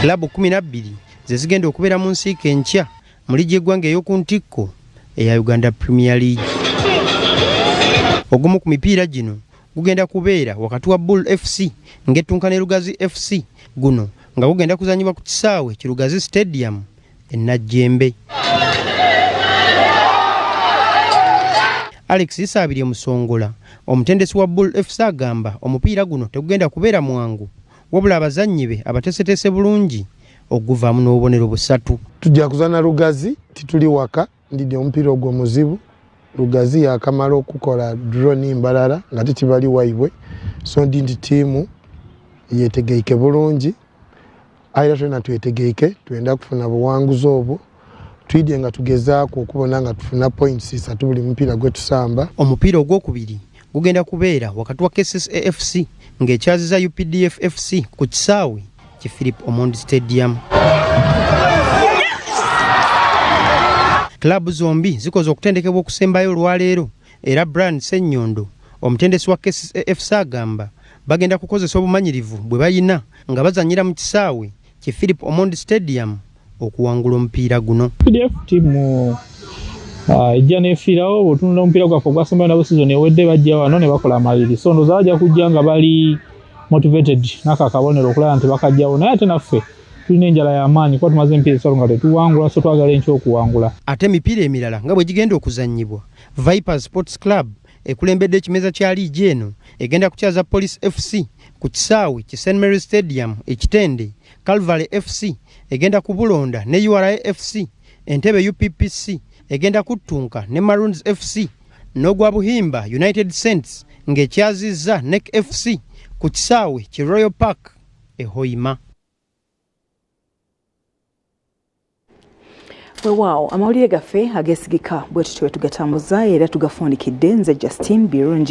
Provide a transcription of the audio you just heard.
Klabu 12 ze zigenda okubeera mu nsiike enkya mu ligi y'eggwanga ey'oku ntikko eya Uganda Premier League. Ogumu ku mipiira gino gugenda kubeera wakati wa Bull FC ng'ettunka ne Lugazi FC, guno nga gugenda kuzanyibwa ku kisaawe Kirugazi Stadium e Najjembe. Alex Isaabirye Musongola, omutendesi wa Bull FC, agamba omupiira guno tegugenda kubeera mwangu, wabula abazannyi be abateeseteese bulungi okuvaamu n'obubonero busatu. Tujja kuzana Lugazi tituli waka, ndidde omupiira ogwo muzibu. Lugazi yakamala okukola draw n'imbalala nga titibali waibwe, so ndi tiimu yetegeike bulungi. Aira twena twetegeike, twenda kufuna buwanguzi obwo. Twidye nga tugezaako okubona nga tufuna points 3 buli mupiira gwe tusamba. Omupiira ogwokubiri gugenda kubeera wakati wa KCCA FC ng'ekyaziza UPDF FC ku kisaawe ki Philip Omondi Stadium. Klabu zombi zikoze okutendekebwa okusembayo olwaleero, era Brian Sennyondo, omutendesi wa KCCA FC, agamba bagenda kukozesa obumanyirivu bwe bayina nga bazanyira mu kisaawe ki Philip Omondi Stadium okuwangula omupiira guno. UPDF tiimu ejja nefiirawo bw'otunula omupiira gwaffe ogwasembayo nabo season ewedde bajja wano ne bakola amaliri, so ndowooza bajja kujja nga bali motivated n'ako akabonero okulaba nti bakajjawo, naye ate naffe tulina enjala y'amaanyi kuba tumaze empiira esatu nga tetuwangula, so twagala enkyokuwangula. Ate emipiira emirala nga bwe gigenda okuzannyibwa, Vipers Sports Club ekulembedde ekimeza kya liigi eno egenda kukyaza Police FC ku kisaawe ki St Mary Stadium ekitende. Calvary FC egenda kubulonda ne URA FC, Entebbe UPPC egenda kuttunka ne Maroons FC, n'ogwa Buhimba United Saints ng'ekyazizza NEC FC ku kisaawe ki Royal Park e Hoima. Weewaawo amawulire gaffe ageesigika bwe tutyo tugatambuza era tugafundikidde. Nze Justin Birungi.